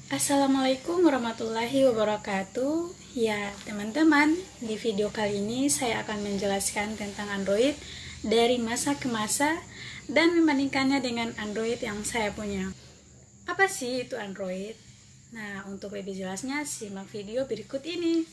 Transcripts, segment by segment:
Assalamualaikum warahmatullahi wabarakatuh. Ya, teman-teman, di video kali ini saya akan menjelaskan tentang Android dari masa ke masa dan membandingkannya dengan Android yang saya punya. Apa sih itu Android? Nah, untuk lebih jelasnya simak video berikut ini.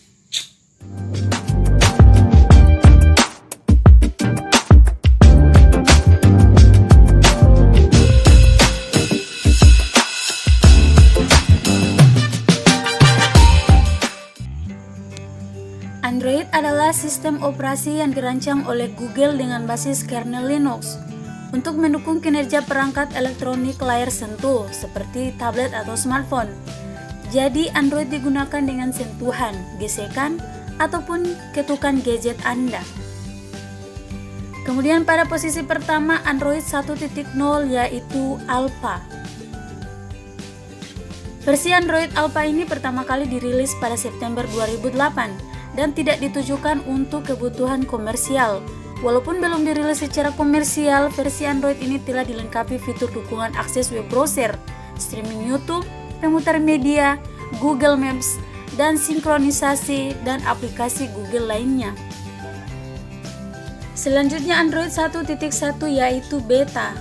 Android adalah sistem operasi yang dirancang oleh Google dengan basis kernel Linux untuk mendukung kinerja perangkat elektronik layar sentuh seperti tablet atau smartphone. Jadi Android digunakan dengan sentuhan, gesekan, ataupun ketukan gadget Anda. Kemudian pada posisi pertama Android 1.0 yaitu Alpha. Versi Android Alpha ini pertama kali dirilis pada September 2008 dan tidak ditujukan untuk kebutuhan komersial. Walaupun belum dirilis secara komersial, versi Android ini telah dilengkapi fitur dukungan akses web browser, streaming YouTube, pemutar media, Google Maps, dan sinkronisasi dan aplikasi Google lainnya. Selanjutnya Android 1.1 yaitu Beta.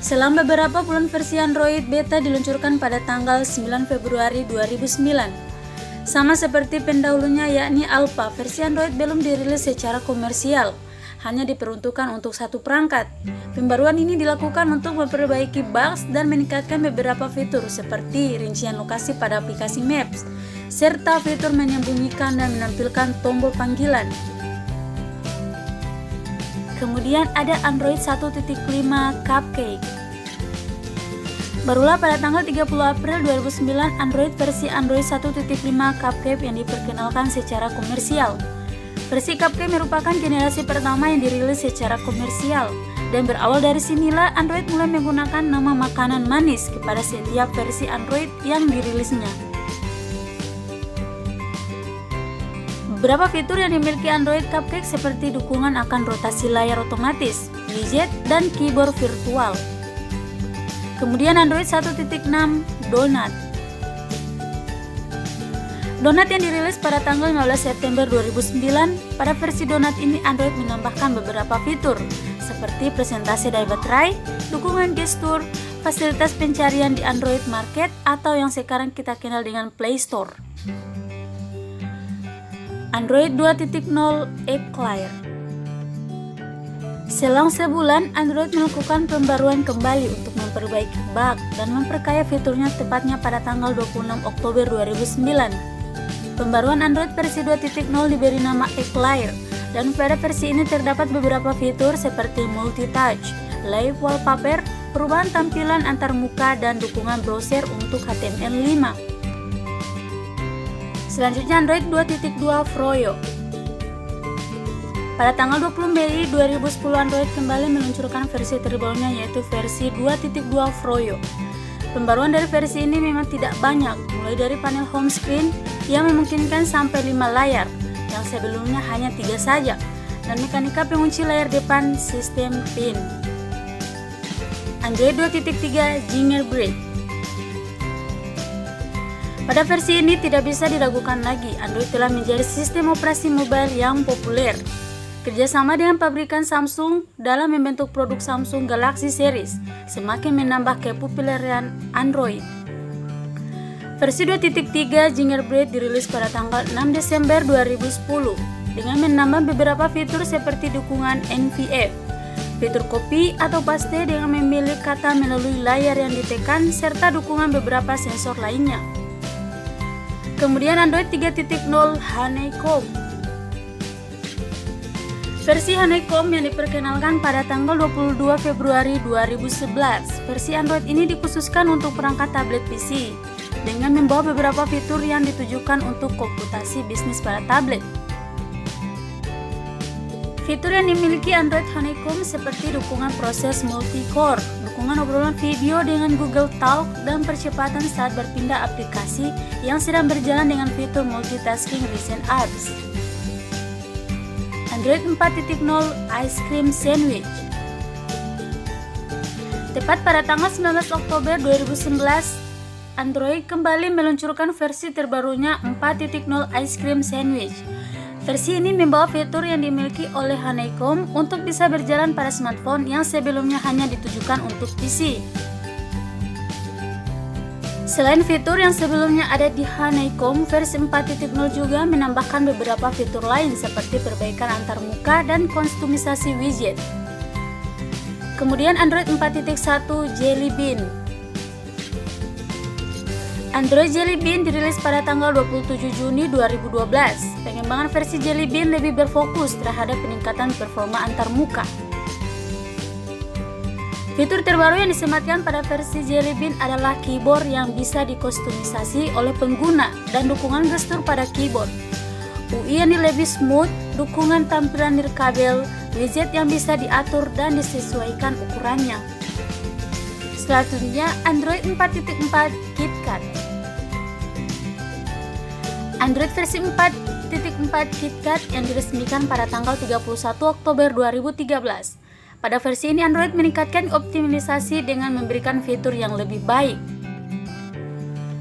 Selama beberapa bulan versi Android Beta diluncurkan pada tanggal 9 Februari 2009. Sama seperti pendahulunya yakni Alpha, versi Android belum dirilis secara komersial, hanya diperuntukkan untuk satu perangkat. Pembaruan ini dilakukan untuk memperbaiki bugs dan meningkatkan beberapa fitur seperti rincian lokasi pada aplikasi Maps, serta fitur menyembunyikan dan menampilkan tombol panggilan. Kemudian ada Android 1.5 Cupcake. Barulah pada tanggal 30 April 2009 Android versi Android 1.5 Cupcake yang diperkenalkan secara komersial. Versi Cupcake merupakan generasi pertama yang dirilis secara komersial, dan berawal dari sinilah Android mulai menggunakan nama makanan manis kepada setiap versi Android yang dirilisnya. Beberapa fitur yang dimiliki Android Cupcake seperti dukungan akan rotasi layar otomatis, widget, dan keyboard virtual. Kemudian Android 1.6 Donut. Donut yang dirilis pada tanggal 15 September 2009, pada versi Donut ini Android menambahkan beberapa fitur seperti presentasi dari baterai, dukungan gestur, fasilitas pencarian di Android Market atau yang sekarang kita kenal dengan Play Store. Android 2.0 Eclair. Selang sebulan, Android melakukan pembaruan kembali untuk memperbaiki bug dan memperkaya fiturnya tepatnya pada tanggal 26 Oktober 2009. Pembaruan Android versi 2.0 diberi nama Eclair, dan pada versi ini terdapat beberapa fitur seperti multi-touch, live wallpaper, perubahan tampilan antar muka, dan dukungan browser untuk HTML5. Selanjutnya Android 2.2 Froyo. Pada tanggal 20 Mei 2010 Android kembali meluncurkan versi terbarunya yaitu versi 2.2 Froyo. Pembaruan dari versi ini memang tidak banyak, mulai dari panel home screen yang memungkinkan sampai 5 layar, yang sebelumnya hanya 3 saja, dan mekanika pengunci layar depan sistem PIN. Android 2.3 Gingerbread. Pada versi ini tidak bisa diragukan lagi, Android telah menjadi sistem operasi mobile yang populer. Kerjasama dengan pabrikan Samsung dalam membentuk produk Samsung Galaxy Series semakin menambah kepopuleran Android. Versi 2.3 Gingerbread dirilis pada tanggal 6 Desember 2010 dengan menambah beberapa fitur seperti dukungan NVF, fitur copy atau paste dengan memilih kata melalui layar yang ditekan, serta dukungan beberapa sensor lainnya. Kemudian Android 3.0 Honeycomb. Versi Honeycomb yang diperkenalkan pada tanggal 22 Februari 2011. Versi Android ini dikhususkan untuk perangkat tablet PC dengan membawa beberapa fitur yang ditujukan untuk komputasi bisnis pada tablet. Fitur yang dimiliki Android Honeycomb seperti dukungan proses multi-core, dukungan obrolan video dengan Google Talk, dan percepatan saat berpindah aplikasi yang sedang berjalan dengan fitur multitasking recent apps. Android 4.0 Ice Cream Sandwich. Tepat pada tanggal 19 Oktober 2011, Android kembali meluncurkan versi terbarunya 4.0 Ice Cream Sandwich. Versi ini membawa fitur yang dimiliki oleh Honeycomb untuk bisa berjalan pada smartphone yang sebelumnya hanya ditujukan untuk PC. Selain fitur yang sebelumnya ada di Honeycomb, versi 4.0 juga menambahkan beberapa fitur lain seperti perbaikan antarmuka dan kustomisasi widget. Kemudian Android 4.1 Jelly Bean. Android Jelly Bean dirilis pada tanggal 27 Juni 2012. Pengembangan versi Jelly Bean lebih berfokus terhadap peningkatan performa antarmuka. Fitur terbaru yang disematkan pada versi Jelly Bean adalah keyboard yang bisa dikustomisasi oleh pengguna dan dukungan gestur pada keyboard. UI yang lebih smooth, dukungan tampilan nirkabel, widget yang bisa diatur dan disesuaikan ukurannya. Selanjutnya Android 4.4 KitKat. Android versi 4.4 KitKat yang diresmikan pada tanggal 31 Oktober 2013. Pada versi ini Android meningkatkan optimalisasi dengan memberikan fitur yang lebih baik.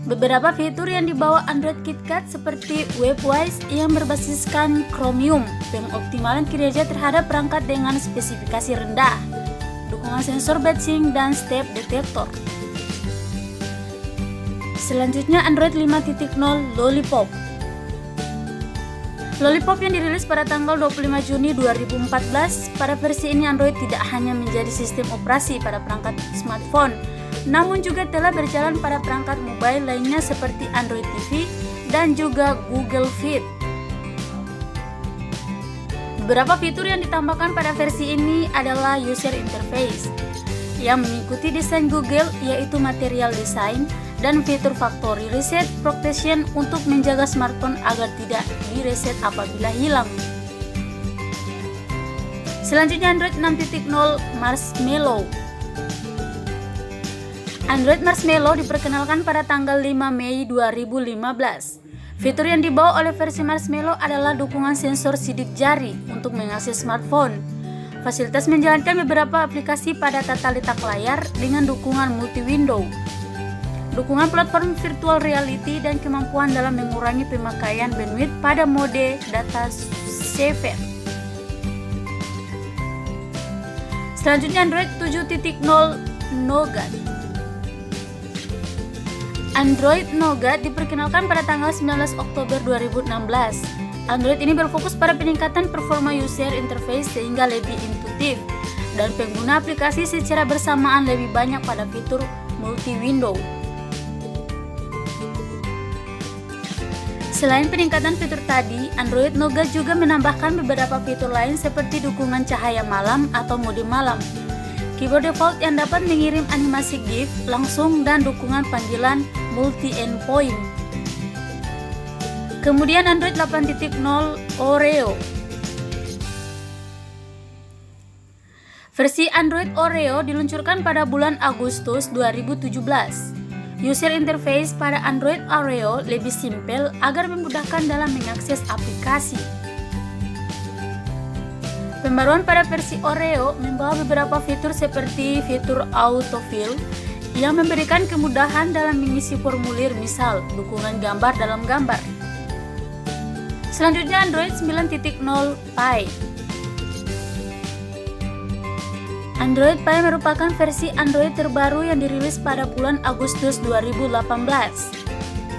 Beberapa fitur yang dibawa Android KitKat seperti WebWise yang berbasiskan Chromium, pengoptimalan kinerja terhadap perangkat dengan spesifikasi rendah, dukungan sensor batching dan step detector. Selanjutnya Android 5.0 Lollipop. Lollipop yang dirilis pada tanggal 25 Juni 2014, pada versi ini Android tidak hanya menjadi sistem operasi pada perangkat smartphone, namun juga telah berjalan pada perangkat mobile lainnya seperti Android TV dan juga Google Fit. Beberapa fitur yang ditambahkan pada versi ini adalah user interface yang mengikuti desain Google, yaitu material design dan fitur factory reset protection untuk menjaga smartphone agar tidak direset apabila hilang. Selanjutnya Android 6.0 Marshmallow. Android Marshmallow diperkenalkan pada tanggal 5 Mei 2015. Fitur yang dibawa oleh versi Marshmallow adalah dukungan sensor sidik jari untuk mengakses smartphone. Fasilitas menjalankan beberapa aplikasi pada tata letak layar dengan dukungan multi-window, dukungan platform virtual reality, dan kemampuan dalam mengurangi pemakaian bandwidth pada mode data saver. Selanjutnya Android 7.0 Nougat. Android Nougat diperkenalkan pada tanggal 19 Oktober 2016. Android ini berfokus pada peningkatan performa user interface sehingga lebih intuitif dan pengguna aplikasi secara bersamaan lebih banyak pada fitur multi-window. Selain peningkatan fitur tadi, Android Nougat juga menambahkan beberapa fitur lain seperti dukungan cahaya malam atau mode malam, keyboard default yang dapat mengirim animasi GIF langsung, dan dukungan panggilan multi-endpoint. Kemudian Android 8.0 Oreo. Versi Android Oreo diluncurkan pada bulan Agustus 2017. User interface pada Android Oreo lebih simpel agar memudahkan dalam mengakses aplikasi. Pembaruan pada versi Oreo membawa beberapa fitur seperti fitur autofill yang memberikan kemudahan dalam mengisi formulir, misal dukungan gambar dalam gambar. Selanjutnya Android 9.0 Pie. Android Pie merupakan versi Android terbaru yang dirilis pada bulan Agustus 2018.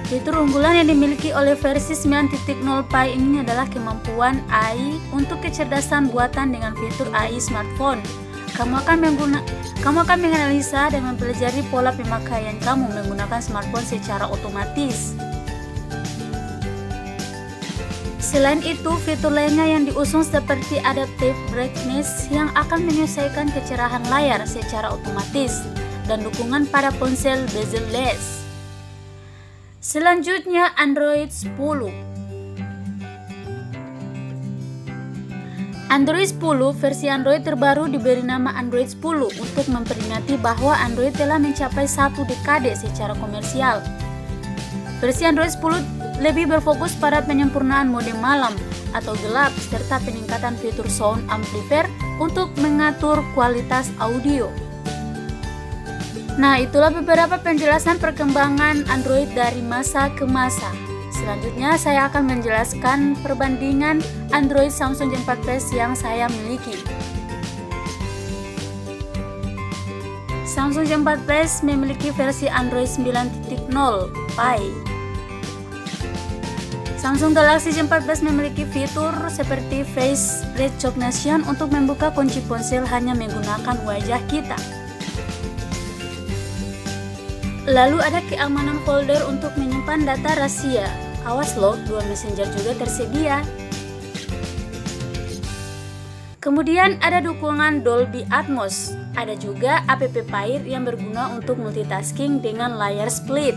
Fitur unggulan yang dimiliki oleh versi 9.0 Pie ini adalah kemampuan AI untuk kecerdasan buatan dengan fitur AI smartphone. Kamu akan menganalisa dan mempelajari pola pemakaian kamu menggunakan smartphone secara otomatis. Selain itu, fitur lainnya yang diusung seperti Adaptive Brightness yang akan menyesuaikan kecerahan layar secara otomatis dan dukungan pada ponsel bezel-less. Selanjutnya Android 10. Android 10 versi Android terbaru diberi nama Android 10 untuk memperingati bahwa Android telah mencapai 1 dekade secara komersial. Versi Android 10 lebih berfokus pada penyempurnaan mode malam atau gelap serta peningkatan fitur sound amplifier untuk mengatur kualitas audio. Nah, itulah beberapa penjelasan perkembangan Android dari masa ke masa. Selanjutnya saya akan menjelaskan perbandingan Android Samsung Gen 4 Plus yang saya miliki. Samsung Gen 4 Plus memiliki versi Android 9.0 Pie. Samsung Galaxy Gen 4 Plus memiliki fitur seperti face recognition untuk membuka kunci ponsel hanya menggunakan wajah kita. Lalu ada keamanan folder untuk menyimpan data rahasia. Awas loh, 2 messenger juga tersedia. Kemudian ada dukungan Dolby Atmos. Ada juga app Pair yang berguna untuk multitasking dengan layar split.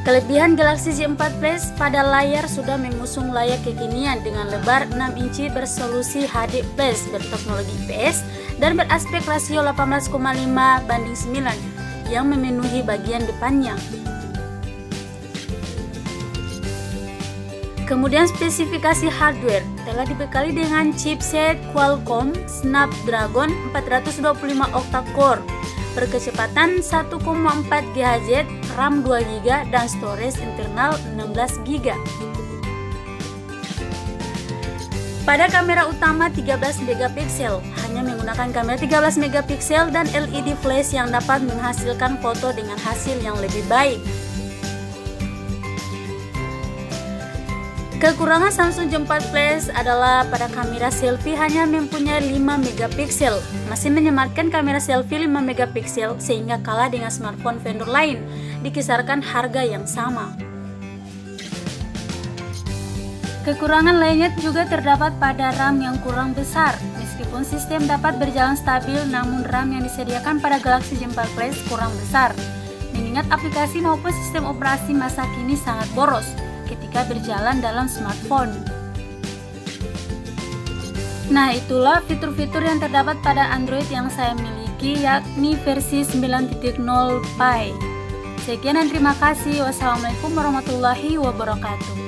Kelebihan Galaxy Z4 Plus pada layar sudah mengusung layar kekinian dengan lebar 6 inci bersolusi HD+ berteknologi IPS dan beraspek rasio 18,5:9 yang memenuhi bagian depannya. Kemudian spesifikasi hardware telah dibekali dengan chipset Qualcomm Snapdragon 425 octa-core berkecepatan 1,4 GHz, RAM 2GB dan storage internal 16GB. Pada kamera utama 13 megapiksel, hanya menggunakan kamera 13 megapiksel dan LED flash yang dapat menghasilkan foto dengan hasil yang lebih baik. Kekurangan Samsung Gen 4 Plus adalah pada kamera selfie hanya mempunyai 5 megapiksel, masih menyematkan kamera selfie 5 megapiksel sehingga kalah dengan smartphone vendor lain di kisaran harga yang sama. Kekurangan lainnya juga terdapat pada RAM yang kurang besar. Meskipun sistem dapat berjalan stabil, namun RAM yang disediakan pada Galaxy Gen 4 Plus kurang besar, mengingat aplikasi maupun sistem operasi masa kini sangat boros ketika berjalan dalam smartphone. Nah, itulah fitur-fitur yang terdapat pada Android yang saya miliki, yakni versi 9.0 Pie. Sekian dan terima kasih. Wassalamualaikum warahmatullahi wabarakatuh.